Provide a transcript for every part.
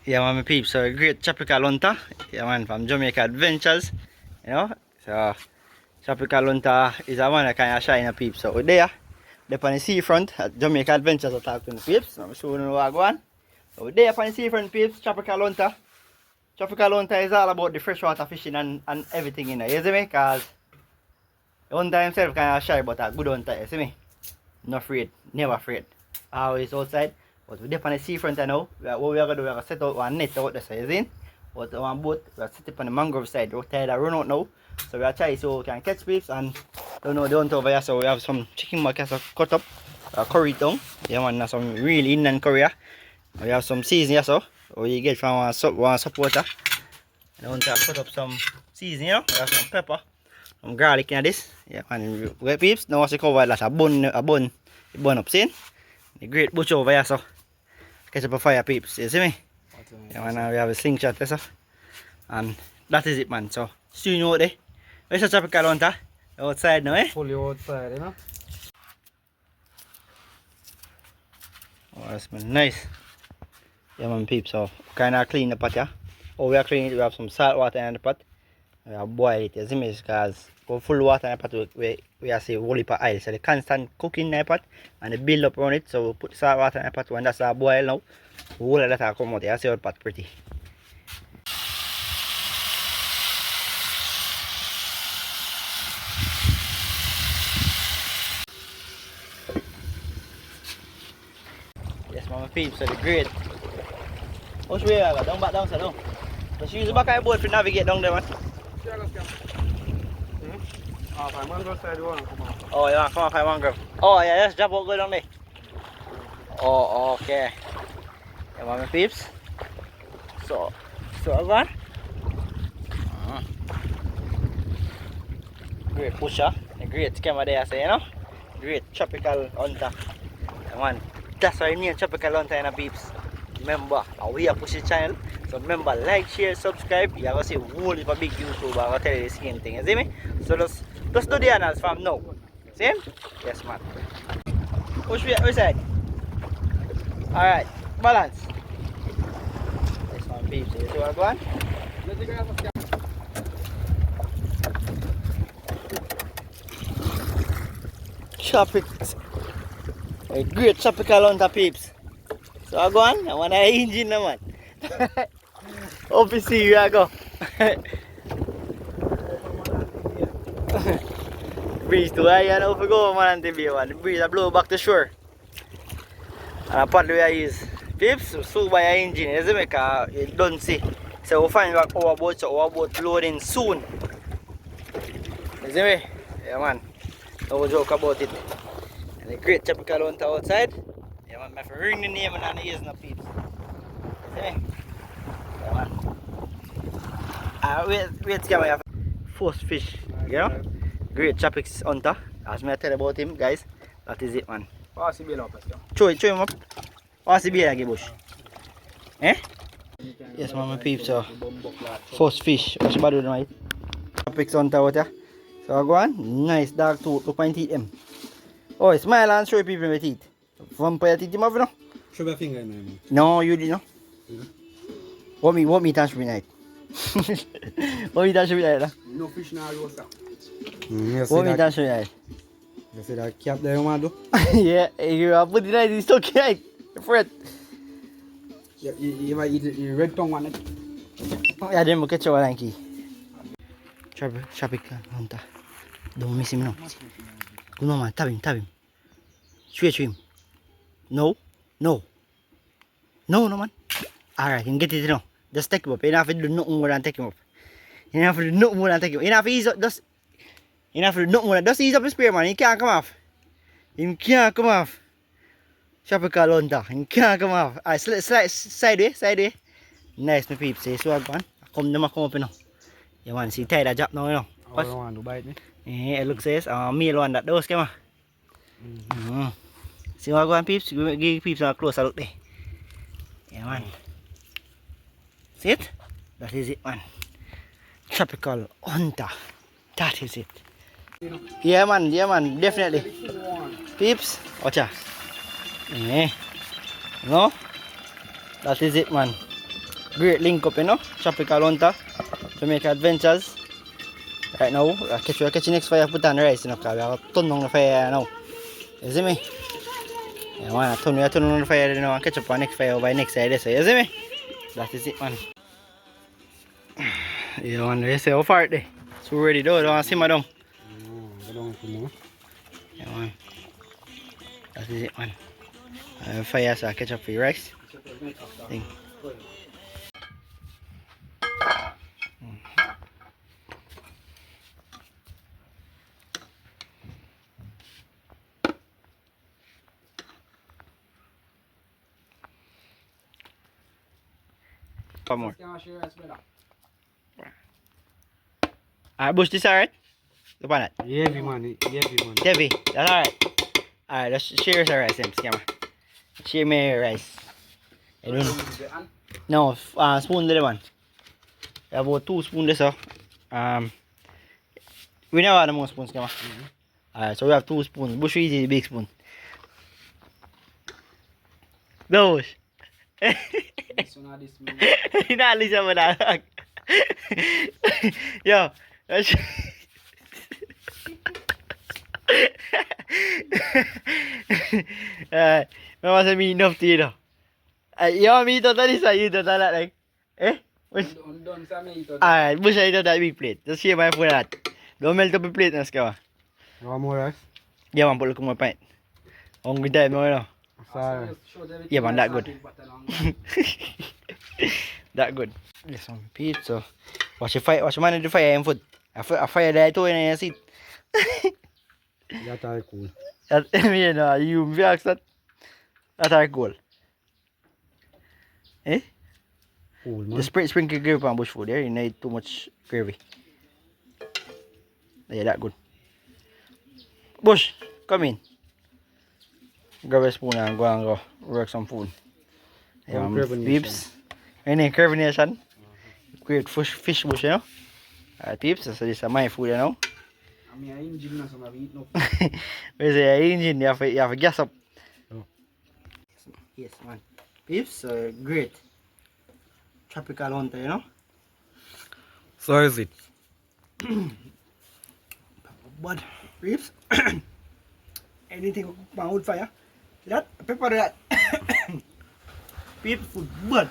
Yeah, man, my peeps. So a great tropical hunter. Yeah, man, from Jamaica Adventures. You know, so tropical hunter is a one that kind of shine a peeps. So we're there on the seafront at Jamaica Adventures. I talk to the peeps. So I'm showing you what I go on. So we're there on the seafront, peeps. Tropical hunter. Tropical hunter is all about the freshwater fishing and everything in there. You see me? Cause the hunter himself kind of shy, but a good hunter. You see me? Not afraid, never afraid. Always outside. But we're on the seafront now. What we are going to do, we are going to set out one net out there, so you see? But one boat, we are set up on the mangrove side. We're tired of run out now. So we are trying so we can catch peeps and don't know the hunt over here. So we have some chicken markets cut up, curry down. Yeah man, that's some real Indian curry here. We have some seasoning here, so we get from one supporter. And I want to cut up some seasoning, you know. We have some pepper, some garlic in this. Yeah man, we get peeps. Now what's the cover that's a bun up, see? The great butch over here, so catch up a fire peeps, you see me? Yeah man, we have a slingshot there, so. And that is it man, so see you out there. Where's the tropical hunter? Outside now, eh? Fully outside, you know? Oh, that's nice. Yeah man peeps, so kind of clean the pot here. Oh, we are cleaning it, we have some salt water in the pot. We have boiled it, you see me? Because for full water in the pot, we have say whole heap of oil. So the constant cooking in the pot and the build up around it. So we put salt water in the pot when that's boiled now. Whole of that will come out here, see how the pot pretty. Yes, mama peeps, so the great. Which way I go? Down back down, so down. Just use the back of the boat to navigate down there, man. Oh, you want to come off by mangrove? Oh, yeah, just jump out, go down there. Oh, okay. Yeah, mama peeps. So go on. Great pusher, a great camera there, so you know. Great tropical hunter. Yeah, man. That's why I need tropical hunter in a peeps. Remember, we are pushing channel. So remember, like, share, subscribe. You're gonna see whole heap of big YouTuber. I'm gonna tell you the same thing. You see me? So let's do the annals from now. See? Yes, man. Which side? Alright, balance. This one peeps. You see what I'm going? Tropics. A great tropical hunter peeps. So I go on, I want an engine now man. Hope you see you I go. Breeze too high and off we go man and the breeze I blow back to shore. And a paddle we I use. Peeps, so by an engine, you see me? Because you don't see. So we'll find back our boat, so our boat loading soon. You see me? Yeah man. No joke about it. And a great tropical hunter outside. Yeah man, I have to ring the name and the ears no peeps. See me? Yeah man. Wait till we have first fish, you know? Great tropics hunter. As me I tell about him, guys. That is it man. Pass the bill up, Show him up. Pass the bill again, bush. Eh? Yes man, my peeps, so first fish. What's about doing right? Tropics hunter out here. So I go on. Nice dark tooth. Look my teeth them. Oh, smile and show people my teeth. Vampire teeth, you have no? Show your finger in there, man. No, you did no. What me touch me night? What me touch me night? No fish now, roast. What me touch me night? You see that cap there, man? Yeah, you have put it right, it's okay. Fred. You might eat the red tongue one. Yeah, then we'll catch your lanky. Tropical hunter. Don't miss him now. Go no man, tap him. Straight to him. No man. Alright, you can get it now. Just take him up. You don't have to do nothing more than take him up. You don't have to do nothing more than take him up. You don't have to ease up. Just ease up the spear man. He can't come off. Tropical hunter. He can't come off. Alright, slide way. Nice my peeps. See swag man. Come up now. You want to see tight that drop now, you know. I don't want to bite me. Yeah, it looks like meal one that those come on. See what I go on peeps? Give peeps a closer look there. Yeah man. See it? That is it man. Tropical hunter. That is it. Yeah man, definitely. Peeps, watch out. Yeah. No? That is it man. great link up, you know. Tropical hunter, Jamaica Adventures. Right now, I catch the next fire, put on the rice, you know, because we have a ton on the fire now. You see me? Yeah, man, a ton on the fire, you know, and catch up on next fire by next side, so you see me? That is it, man. You know, and they say how far it there. So ready though, don't want to simmer down. Yeah, man. That is it, man. Fire, so I catch up for your rice. Thing. One more. Alright, Bush, this alright? Look on that. Heavy man, heavy man. Heavy, that's alright. Alright, let's share some rice, camera. Share me rice. No, spoon there, man. We have about 2 spoons there, so. We never had the most spoons, camera. Alright, so we have 2 spoons. Bush is the big spoon. No, Bush. This one or this man. You not listen to that. Yo, that's mama say me enough to you know. You want me to do this or you do that like? Eh? Alright, Bush I do that big plate. Just share my food that. Don't melt up the plate na skawa. You want more rice? Yeah man, put more pint. Hungry time mo you know. Sorry. Yeah man, that good. That good. There's some pizza. Watch your man the fire and food. A fire there too in your seat. That are cool. That, you know, you ask that. That are cool. Eh? Cool man. Just sprinkle gravy on bush food there. You need too much gravy. Yeah, that good. Bush, come in. Grab a spoon and go work some food. Yeah, peeps. Any carbonation? Great fish bush, you know. Peeps, so this is my food, you know. I'm an engine, so I'm eating up. Where's the engine? You have to gas up. Oh. Yes, man. Peeps, great. Tropical hunter, you know. So is it? But peeps, anything on wood fire. That pepper that. Peeps food, but.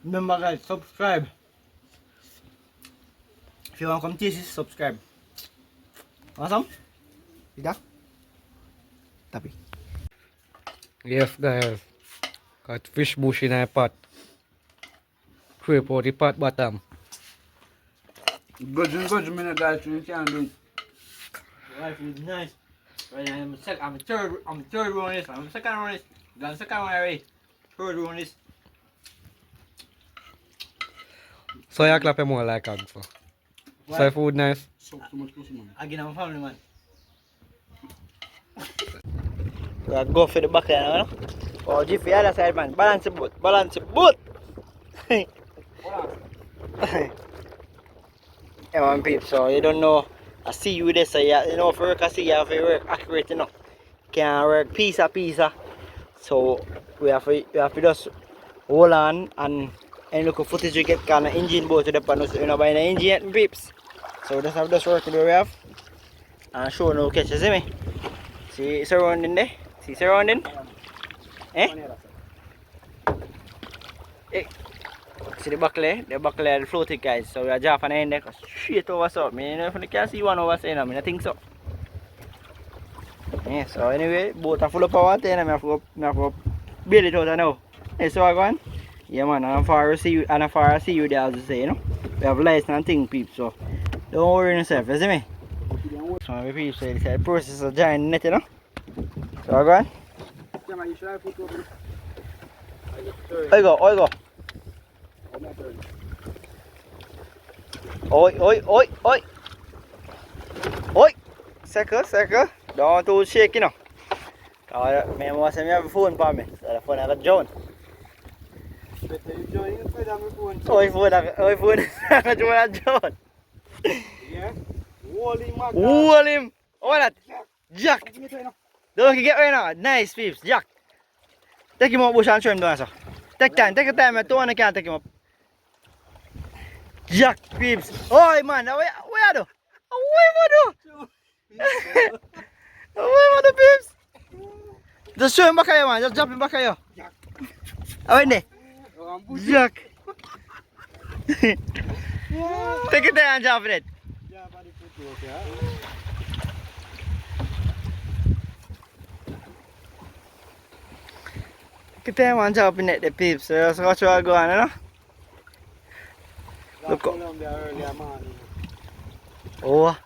Remember guys, subscribe. If you want to come taste this, subscribe. Awesome? See that? Tapi. Yes guys. Got fish bush in a pot. Scrape out the pot bottom. Good minute guys, you can do it. Life is nice. Right, I'm third on this. I'm second on this. Done second one already. Third on this. So you clap more like egg for. So food nice. Again, I'm a family man. So go for the back there now. Oh, G for the other side man. Balance the boat. Balance the boat. Yeah man peeps, so you don't know. I see you this, so you know for work I see you have to work accurate, you know. Can't work piece. So we have to just hold on and look at footage we get kind of engine boat to the pan, you know, by the engine yet peeps. So we just have this work to do we have. And show no catch, see me? See surrounding there? See surrounding? Eh? Eh? See the buckle the floated guys. So we are drop on the end there, straight over so. I mean, if you can see one over saying, I mean, I think so. Yeah, so anyway, boat are full of power and I have to build it out now. Hey, so I go on? Yeah man, and after I see you there as you say, you know. We have lights and things peeps, so don't worry yourself, you see me? So my peeps say the process of giant net, you know. So I go on? I go. Oi. Circle. Don't too shake, you know. Cause I must have a phone for me. So the phone I got John. Oi phone I got John. Yeah? Wall him. What that? Jack. Look, get right now. Nice, peeps. Jack. Take him up, bush, and show him down, so. Take time, take your time. I don't can't take him up. Jack, peeps. Oh, man. Where do? Where do? Where do, peeps? Just show him back here, man. Just jump him back here. Oh, in there. Jack. Take your time and jump in it. Take your time and jump in it, the peeps. So that's what you're going, you know? Look up. Oh.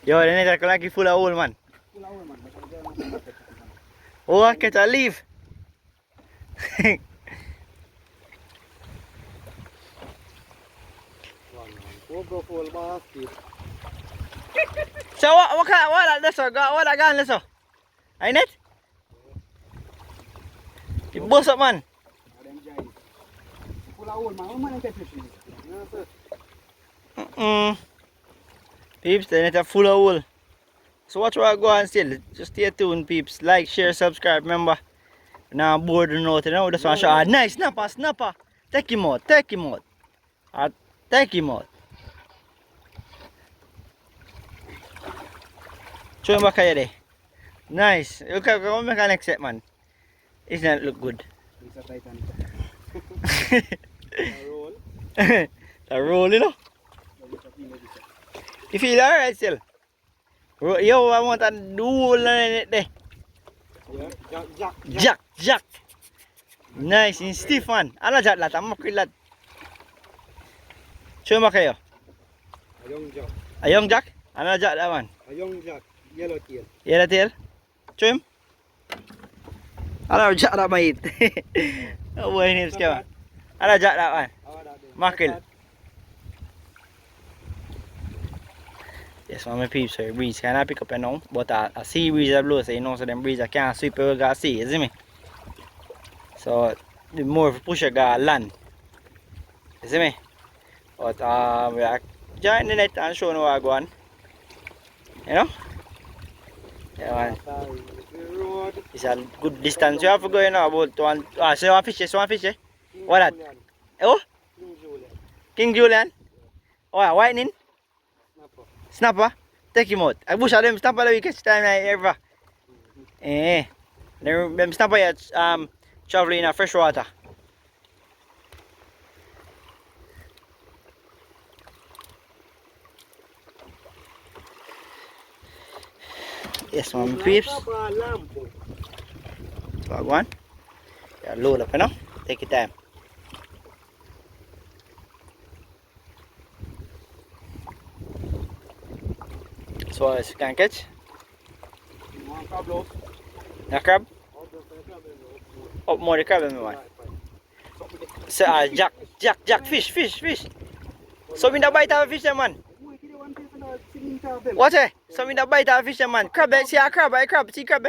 Yo, the net are like full of hole, man. Oh, I catch a leaf. So what that's what I got this? Ain't it? You boss up, man. Peeps, the net are full of hole. So watch what I go and still. Just stay tuned, peeps. Like, share, subscribe. Remember, now I'm bored or not, you know. That's one shot. Nice, snapper. Take him out. Take him out. Show him back here there. Nice. Look at how make an next set, man. It's not look good. A roll, you know. You feel alright still? Yo, I want a duel in it there. Jack. Nice and stiff, man. Ano Jack lad? I'm okay lad. Show him back here. A young Jack? Ano Jack that one? A young Jack, yellow tail. Yellow tail? Show him. Ano Jack that mate? Oh boy, names ka. Ano Jack that one? Mackerel. Yes, my peeps, so breeze can't pick up you know, but a sea breeze a blow, so you know, so them breeze can't sweep over the sea, you see me? So the more of push got land, you see me? But we are joining the net and showing what I go on, you know? Yeah, man. It's a good distance you have to go, you know, about one. So you want fish, eh? What that? Oh? King Julian? Oh, whitening? Snapper? Take him out. I bush at them snapper we catch time like ever. Them snapper here traveling in fresh water. Yes, man, peeps. So I go on. Yeah, load up, you know. Take your time. So as you can catch. A crab? Up more the crab in one. So Jack, fish. So in the bite of a fish, man. What eh? So in the bite of a fish, man. Crab, see a crab, see crab.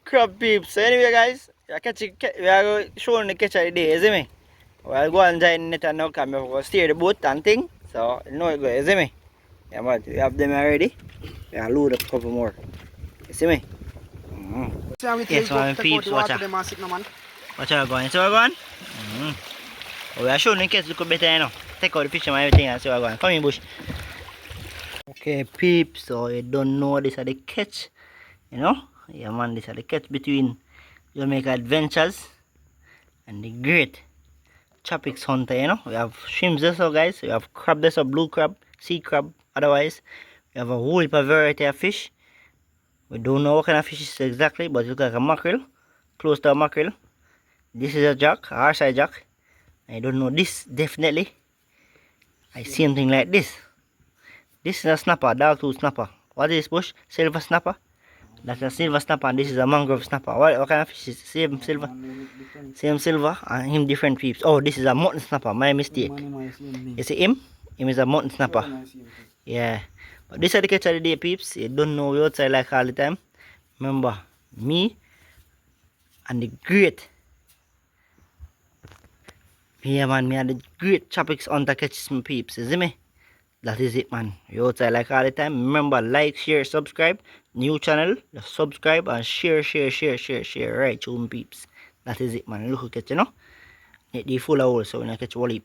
Crab peeps. So anyway guys, we are showing the catch of the day, you see me? We'll go and join net and now come here steer the boat and thing. So you know it go, you see me? Yeah, but we have them already. We are load up a couple more. You see me? Yes, my peeps, watch out. Watch out going. See what going? We are showing the catch look better, you know. Take out the fish and everything and see what going. Come in bush. Okay peeps, so you don't know this is the catch. You know? Yeah man, this is the catch between Jamaica Adventures and the great Tropics Hunter, you know. We have shrimps there, so guys. We have crab there, so blue crab, sea crab. Otherwise, we have a whole heap of variety of fish. We don't know what kind of fish it is exactly, but it looks like a mackerel, close to a mackerel. This is a jack, a hard-side jack. I don't know this definitely. I see something like this. This is a snapper, dog-tooth snapper. What is this bush? Silver snapper. That's a silver snapper, and this is a mangrove snapper. What kind of fish is same silver? Same silver, and him different peeps. Oh, this is a mountain snapper. My mistake. You see him? Him is a mountain snapper. Yeah. But this is the catch of the day, peeps. You don't know we outside like all the time. Remember, me and the great Yeah, man, me had the great tropics hunter catches my peeps, you see me? That is it, man. You outside like all the time. Remember, like, share, subscribe. New channel, just subscribe and share right to my peeps. That is it, man. Look at you know. It the full of holes so when I catch a wallop.